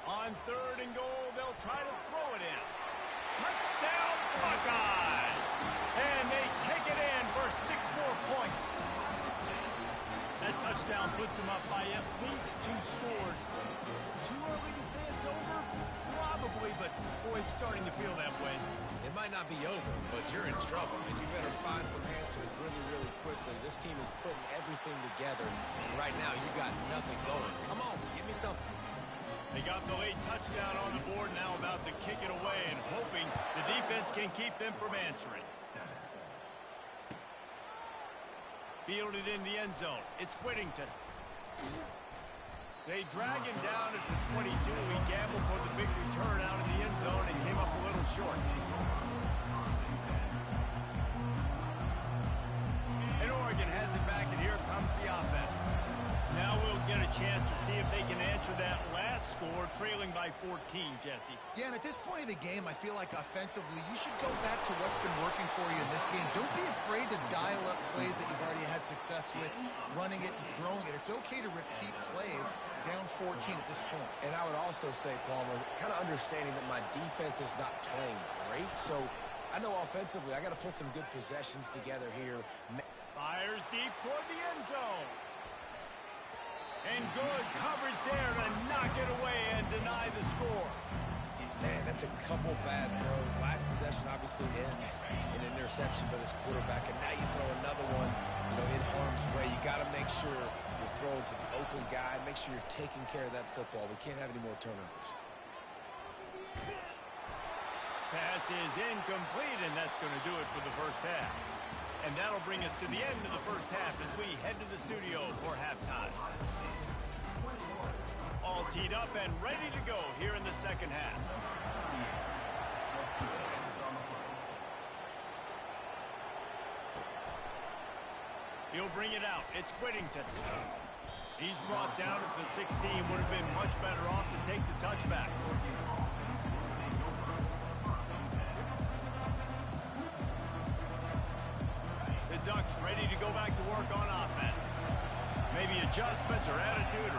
On 3rd and goal, they'll try to throw it in. Touchdown, Buckeyes! And they take it in for 6 more points. That touchdown puts them up by at least 2 scores. Too early to say it's over? Probably, but boy, it's starting to feel that way. It might not be over, but you're in trouble, and you better find some answers really, really quickly. This team is putting everything together, and right now you got nothing going. Come on, give me something. They got the late touchdown on the board, now about to kick it away and hoping the defense can keep them from answering. Fielded in the end zone. It's Whittington. They drag him down at the 22. He gambled for the big return out of the end zone and came up a little short. And Oregon has it back, and here comes the offense. Now we'll get a chance to see if they can answer that last score, trailing by 14, Jesse. Yeah, and at this point of the game, I feel like offensively, you should go back to what's been working for you in this game. Don't be afraid to dial up plays that you've already had success with, running it and throwing it. It's okay to repeat plays down 14 at this point. And I would also say, Palmer, kind of understanding that my defense is not playing great, so I know offensively I got to put some good possessions together here. Fires deep toward the end zone. And good coverage there to knock it away and deny the score. Man, that's a couple bad throws. Last possession obviously ends in an interception by this quarterback, and now you throw another one, in harm's way. You got to make sure you're throwing to the open guy. Make sure you're taking care of that football. We can't have any more turnovers. Pass is incomplete, and that's going to do it for the first half. And that'll bring us to the end of the first half as we head to the studio for halftime. All teed up and ready to go here in the second half. He'll bring it out. It's Whittington. He's brought down at the 16. Would have been much better off to take the touchback. The Ducks ready to go back to work on offense. Maybe adjustments or attitude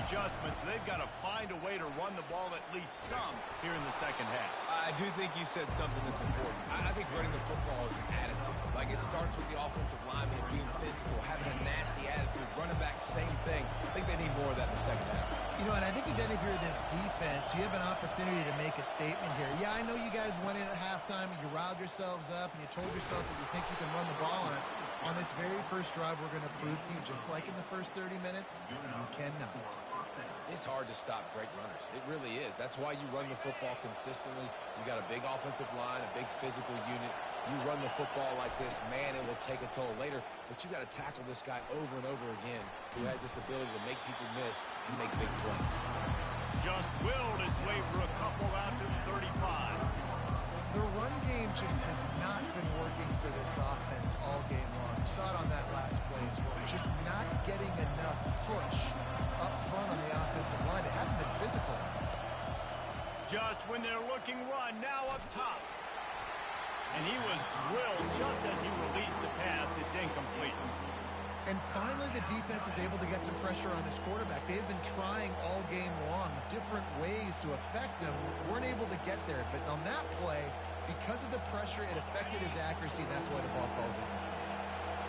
adjustments. They've got to find a way to run the ball at least some here in the second half. I do think you said something that's important. I think running the football is an attitude. Like, it starts with the offensive lineman being physical, having a nasty attitude. Running back, same thing. I think they need more of that in the second half. And I think even if you're this defense, you have an opportunity to make a statement here. Yeah, I know you guys went in at halftime and you riled yourselves up and you told yourself that you think you can run the ball on us. On this very first drive, we're going to prove to you, just like in the first 30 minutes, you cannot. It's hard to stop great runners. It really is. That's why you run the football consistently. You got a big offensive line, a big physical unit. You run the football like this, man, it will take a toll later. But you got to tackle this guy over and over again who has this ability to make people miss and make big plays. Just willed his way for a couple out to the 35. They're this offense all game long. We saw it on that last play as well. Just not getting enough push up front on the offensive line. They haven't been physical. Just when they're looking run, now up top. And he was drilled just as he released the pass. It's incomplete. And finally, the defense is able to get some pressure on this quarterback. They've been trying all game long different ways to affect him. Weren't able to get there. But on that play, because of the pressure, it affected his accuracy. That's why the ball falls in.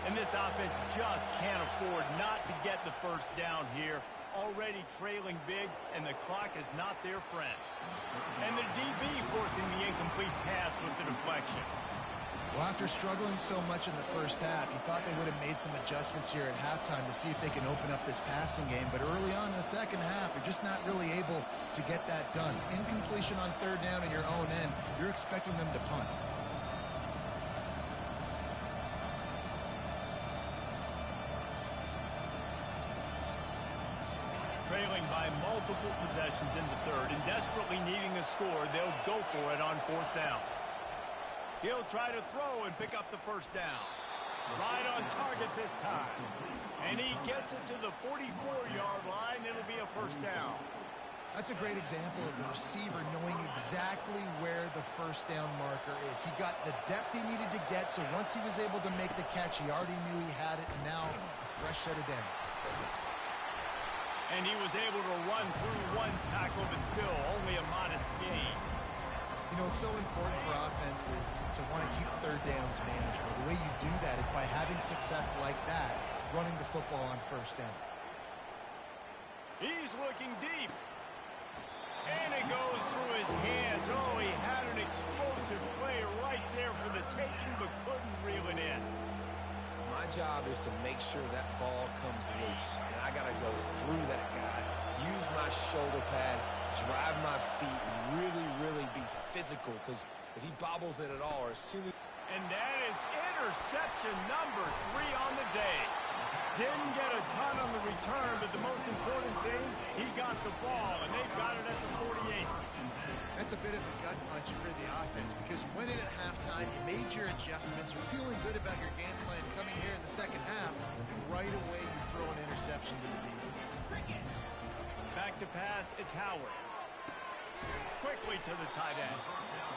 And this offense just can't afford not to get the first down here. Already trailing big, and the clock is not their friend. And the DB forcing the incomplete pass with the deflection. Well, after struggling so much in the first half, you thought they would have made some adjustments here at halftime to see if they can open up this passing game. But early on in the second half, they're just not really able to get that done. Incompletion on third down in your own end, you're expecting them to punt. Trailing by multiple possessions in the third and desperately needing a score, they'll go for it on fourth down. He'll try to throw and pick up the first down. Right on target this time. And he gets it to the 44-yard line. It'll be a first down. That's a great example of the receiver knowing exactly where the first down marker is. He got the depth he needed to get, so once he was able to make the catch, he already knew he had it, and now a fresh set of downs. And he was able to run through one tackle, but still only a modest gain. You know, it's so important for offenses to want to keep third downs manageable. The way you do that is by having success like that, running the football on first down. He's looking deep. And it goes through his hands. Oh, he had an explosive play right there for the taking, but couldn't reel it in. My job is to make sure that ball comes loose, and I got to go through that guy, use my shoulder pad, drive my feet, and really be physical, because if he bobbles it at all, or as soon as... And that is interception number 3 on the day. Didn't get a ton on the return, but the most important thing, he got the ball, and they've got it at the 48. That's a bit of a gut punch for the offense because you went in at halftime, you made your adjustments, you're feeling good about your game plan coming here in the second half, and right away you throw an interception to the defense. Back to pass, it's Howard. Quickly to the tight end.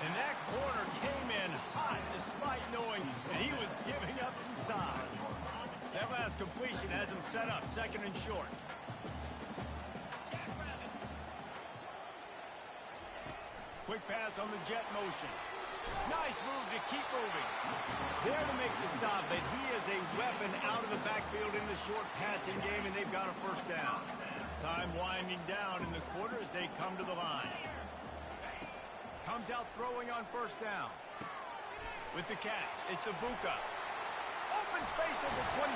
And that corner came in hot despite knowing that he was giving up some size. That last completion has him set up, second and short. Quick pass on the jet motion. Nice move to keep moving. There to make the stop, but he is a weapon out of the backfield in the short passing game, and they've got a first down. Time winding down in the quarter as they come to the line. Comes out throwing on first down. With the catch, it's Ibuka. Open space at the 25.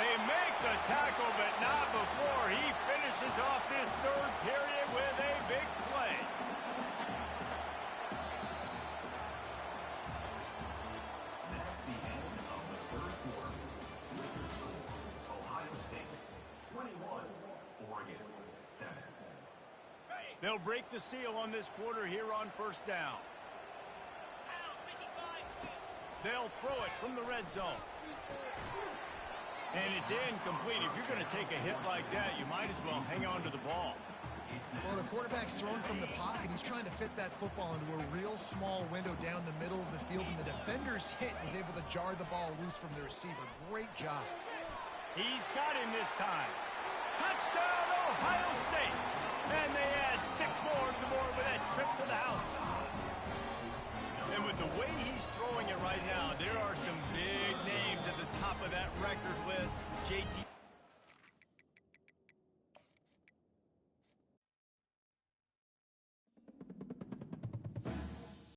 They make the tackle, but not before he finishes off this third period with a big play. That's the end of the third quarter. Ohio State 21, Oregon 7. They'll break the seal on this quarter here on first down. They'll throw it from the red zone. And it's incomplete. If you're going to take a hit like that, you might as well hang on to the ball. Well, the quarterback's thrown from the pocket. He's trying to fit that football into a real small window down the middle of the field, and the defender's hit was able to jar the ball loose from the receiver. Great job. He's got him this time. Touchdown, Ohio State. And they add 6 more to the board with that trip to the